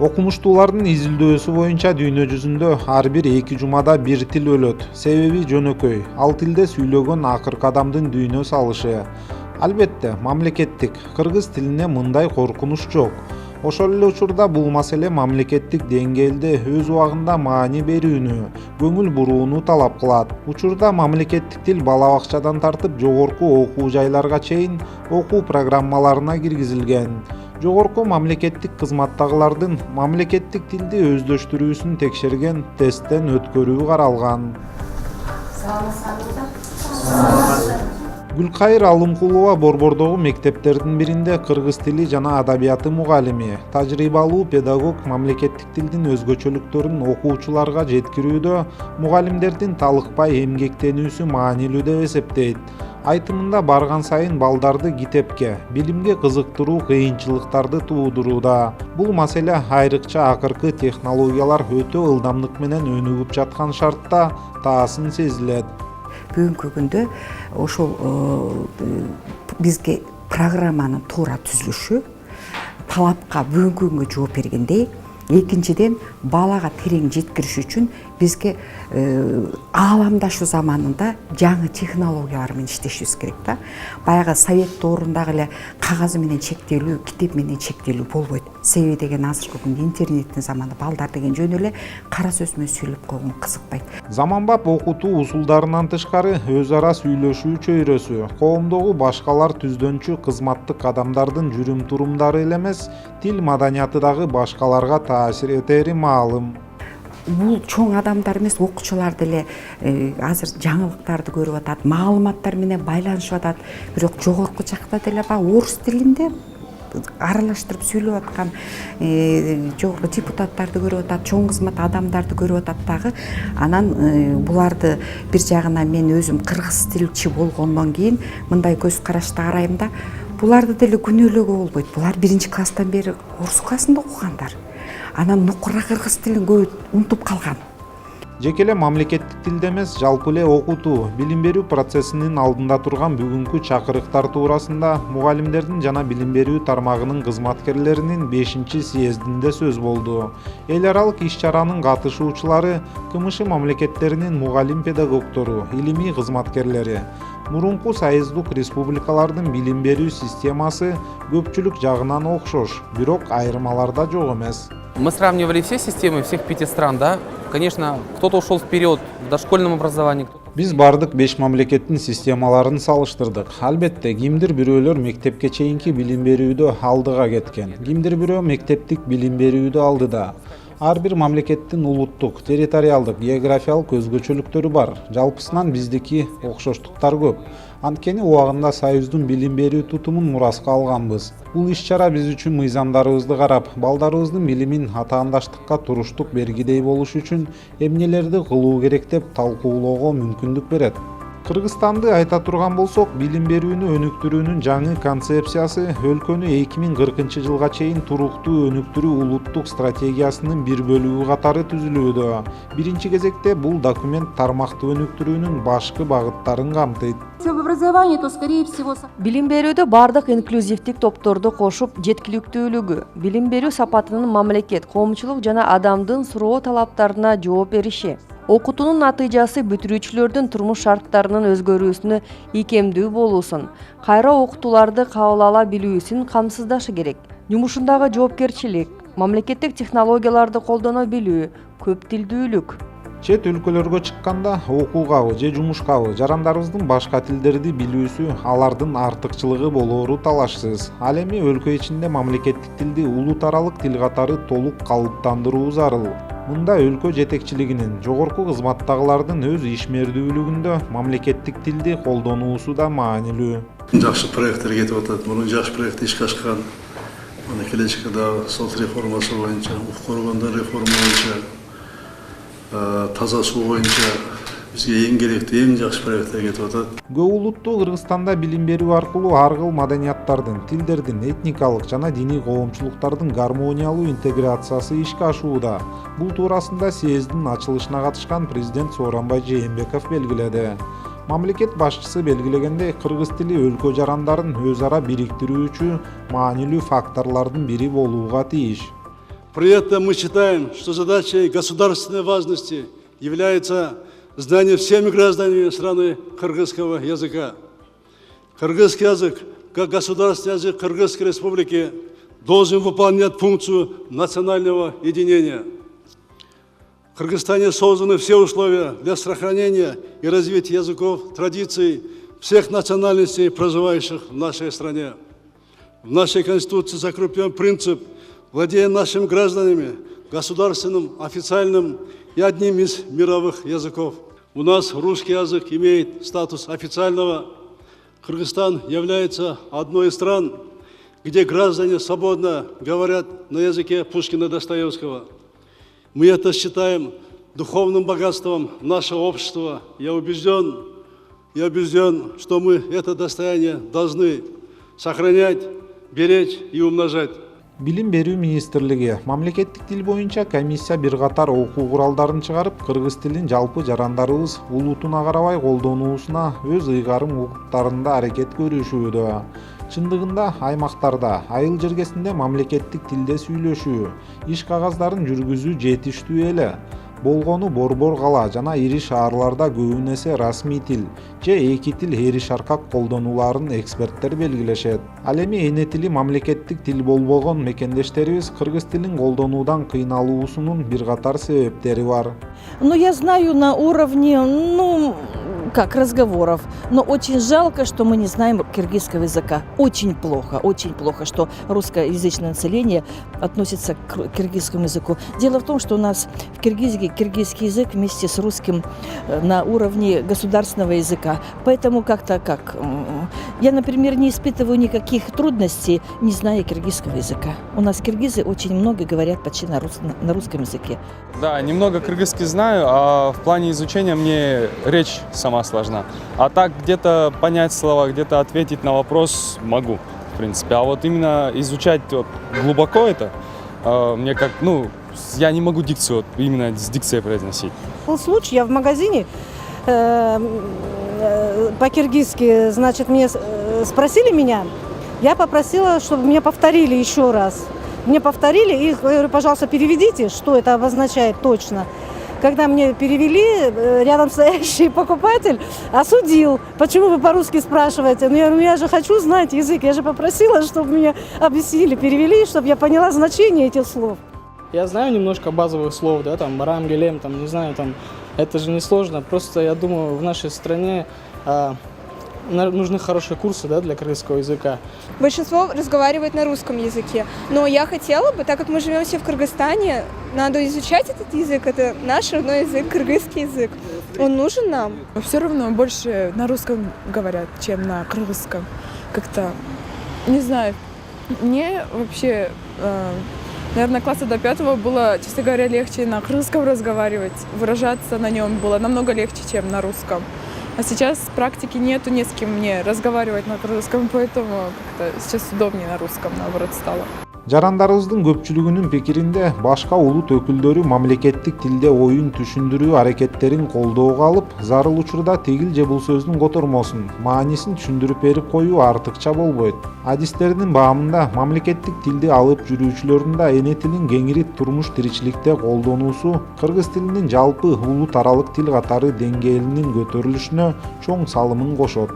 Окумуштуулардын изилдөөсү боюнча дүйнө жүзүндө ар бир 2 жумада бир тил өлөт. Себеби жөнөкөй. Ал тилде сүйлөгөн акыркы адамдын дүйнө салышы. Албетте, мамлекеттик кыргыз тилине мындай коркунуч жок. Ошол эле учурда бул маселе мамлекеттик деңгээлде өз убагында маани берүүнү, көңүл бурууну талап кылат. Учурда мамлекеттик тил бала бакчадан тартып жогорку окуу жайларга чейин окуу программаларына киргизилген. Жогорку мамлекеттик кызматтагылардын мамлекеттик тилди өздөштүрүүсүн текшерген тесттен өткөрүү каралган. Гүлкайыр Алымкулова Борбордогу мектептердин биринде кыргыз тили жана адабияты мугалими, тажрыйбалуу педагог мамлекеттик тилдин өзгөчөлүктөрүн окуучуларга жеткирүүдө мугалимдердин талыкпай эмгектенүүсү маанилүү деп эсептейт. Айтымында барган сайын балдарды китепке, билимге кызыктыруу кыйынчылыктарды туудурууда. Бул маселе айрыкча акыркы технологиялар өтө ылдамдык менен өнүгүп жаткан шартта таасын сезилет. Бүгүнкү күндө ошол бизге программанын туура түзүлүшү талапка бүгүнкү күнгө жооп бергендей, экинчиден балага терең жеткириш үчүн бизге ааламдашуу заманында жаңы технологиялар менен иштешибиз керек да. Баягы совет доорундагы эле кагазы менен чектелүү, китеп менен чектелүү болбойт. Себеби деген азыркы күндө интернеттин заманы, балдар деген жөн эле кара сөз менен сүйлөп койгонго кызыкпайт. Заманбап окутуу усулдарынан тышкары өз ара сүйлөшүү чөйрөсү, коомдогу башкалар түздөнчү кызматтык адамдардын жүрүм-турумдары эле эмес, тил маданияты дагы башкаларга таасир этери маалым. Бул чоң адамдар эмес, окуучулар деле азыр жаңылыктарды көрүп атат, маалыматтар менен байланышып атат. Бирок жогорку жакта деле баягы орус тилинде аралаштырып сүйлөп аткан жогорку депутаттарды көрүп атат, чоң кызмат адамдарды көрүп атат дагы. Анан буларды бир жагынан мен өзүм кыргыз тилчи болгондон кийин мындай көз карашты карайм да, буларды деле күнөөлөөгө болбойт. Булар 1-класстан бери орус классында окугандар. Анан нукура кыргыз тилин көп унутуп калган. Жеке эле мамлекеттик тилде эмес, жалпы эле окутуу, билим берүү процессинин алдында турган бүгүнкү чакырыктар туурасында мугалимдердин жана билим берүү тармагынын кызматкерлеринин 5-съездинде сөз болду. Эл аралык иш-чаранын катышуучулары КМШ мамлекеттеринин мугалим педагогтору, илимий кызматкерлери. Мурунку союздук республикалардын билим берүү системасы көпчүлүк жагынан окшош, бирок айырмаларда жок эмес. Мы сравнивали все системы всех 5 стран, да. Конечно, кто-то ушел вперед в дошкольном образовании. Биз бардык 5 мамлекеттин системаларын салыштырдык. Албетте, кимдир бирөөлөр мектепке чейинки билим берүүдө алдыга кеткен. Кимдир бирөө мектептик билим берүүдө алдыда. Ар бир мамлекеттин улуттук, территориалдык, географиялык өзгөчөлүктөрү бар. Жалпысынан биздики окшоштуктар көп. Анткени убагында Союздун билим берүү тутумун мураска алганбыз. Бул иш-чара биз үчүн мыйзамдарыбызды карап, балдарыбыздын билимин атаандаштыкка туруштук бергидей болуш үчүн эмнелерди кылуу керек деп талкуулоого мүмкүндүк берет. Кыргызстанды айта турган болсок, билим берүүнү өнүктүрүүнүн жаңы концепциясы өлкөнү 2040-жылга чейин туруктуу өнүктүрүү улуттук стратегиясынын бир бөлүгү катары түзүлүүдө. Биринчи кезекте бул документ тармактуу өнүктүрүүнүн башкы багыттарын камтыйт. Билим берүүдө бардык инклюзивдик топторду кошуп, жеткиликтүүлүгү, билим берүү сапатынын мамлекет, коомчулук жана адамдын суроо талаптарына жооп бериши, окутуунун натыйжасы бүтүрүүчүлөрдүн турмуш шарттарынын өзгөрүүсүнө ийкемдүү болуусун, кайра окутууларды кабыл ала билүүсүн камсыздашы керек. Жумушундагы жоопкерчилик, мамлекеттик технологияларды колдоно билүү, көп тилдүүлүк. Чет өлкөлөргө чыкканда окуугабы же жумушкабы жарандарыбыздын башка тилдерди билүүсү алардын артыкчылыгы болоору талашсыз. Ал эми өлкө ичинде мамлекеттик тилди улут аралык тил катары толук калыптандыруу зарыл. Мында өлкө жетекчилигинин, жогорку кызматтагылардын өз ишмердүүлүгүндө мамлекеттик тилди колдонуусу да маанилүү. Жакшы проекттер кетип атат. Мунун жакшы проект ишке ашкан. Мына келечекте дагы сот реформасы боюнча, укук органдары реформа боюнча, таза суу боюнча бизге эң керектүү, эң жакшы проекттер кетип атат. Көп улуттуу Кыргызстанда билим берүү аркылуу ар кыл маданияттардын, тилдердин, этникалык жана диний коомчулуктардын гармониялуу интеграциясы ишке ашууда. Бул туурасында съездин ачылышына катышкан президент Сооронбай Жээнбеков белгиледи. Мамлекет башчысы белгилегендей, кыргыз тили өлкө жарандарын өз ара бириктирүүчү маанилүү факторлордун бири болууга тийиш. При этом мы считаем, что задачей государственной важности является знание всеми гражданами страны кыргызского языка. Кыргызский язык, как государственный язык Кыргызской Республики, должен выполнять функцию национального единения. В Кыргызстане созданы все условия для сохранения и развития языков, традиций всех национальностей, проживающих в нашей стране. В нашей Конституции закреплен принцип владения нашими гражданами государственным, официальным и одним из мировых языков. У нас русский язык имеет статус официального. Кыргызстан является одной из стран, где граждане свободно говорят на языке Пушкина и Достоевского. Мы это считаем духовным богатством нашего общества. Я убежден, что мы это достояние должны сохранять, беречь и умножать. Билим берүү министрлиги мамлекеттик тил боюнча комиссия бир катар окуу куралдарын чыгарып, кыргыз тилин жалпы жарандарыбыз улутуна карабай колдонуусуна өз ыйгарым укуктарында аракет көрүшүүдө. Чындыгында аймактарда айыл жергесинде мамлекеттик тилде сүйлөшүү, иш кагаздарын жүргүзүү жетиштүү эле. Болгону борбор кала жана ири шаарларда көбүн эсе расмий тил же эки тил эри шаркак колдонуларын эксперттер белгилешет. Ал эми эне тили мамлекеттик тил болбогон мекендештерибиз кыргыз тилин колдонуудан кыйналуусунун бир катар себептери бар. Ну, я знаю на уровне, разговоров. Но очень жалко, что мы не знаем киргизского языка. Очень плохо, что русскоязычное население относится к киргизскому языку. Дело в том, что у нас в Киргизии киргизский язык вместе с русским на уровне государственного языка. Поэтому я, например, не испытываю никаких трудностей, не зная киргизского языка. У нас киргизы очень много говорят почти на русском языке. Да, немного кыргызский знаю, а в плане изучения мне речь сама сложна. А так где-то понять слова, где-то ответить на вопрос могу, в принципе. А вот именно изучать глубоко это, мне я не могу дикцию именно с дикцией произносить. Был случай, я в магазине по-киргизски, значит, спросили меня, я попросила, чтобы мне повторили еще раз. Мне повторили и говорю, пожалуйста, переведите, что это обозначает точно. Когда мне перевели, рядом стоящий покупатель осудил. Почему вы по-русски спрашиваете? Ну, я говорю, я же хочу знать язык. Я же попросила, чтобы мне объяснили, перевели, чтобы я поняла значение этих слов. Я знаю немножко базовых слов, да, там, барам, гелем, там, не знаю, там, это же не сложно. Просто, я думаю, в нашей стране нужны хорошие курсы, да, для кыргызского языка. Большинство разговаривает на русском языке, но я хотела бы, так как мы живем все в Кыргызстане, надо изучать этот язык, это наш родной язык, кыргызский язык. Он нужен нам. Все равно больше на русском говорят, чем на кыргызском. Как-то, не знаю, мне вообще, наверное, класса до 5 было, честно говоря, легче на кыргызском разговаривать, выражаться на нем было намного легче, чем на русском. А сейчас практики нету, не с кем мне разговаривать на кыргызском, поэтому как-то сейчас удобнее на русском, наоборот, стало. Жарандарыбыздын көпчүлүгүнүн пикиринде башка улут өкүлдөрү мамлекеттик тилде оюн түшүндүрүү аракеттерин колдоого алып, зарыл учурда тигил же бул сөздүн котормосун, маанисин түшүндүрүп берип коюу артыкча болбойт. Адистердин баамында мамлекеттик тилди алып жүрүүчүлөрдүн да эне тилин кеңири турмуш тиричиликте колдонуусу кыргыз тилинин жалпы улут аралык тил катары деңгээлинин көтөрүлүшүнө чоң салымын кошот.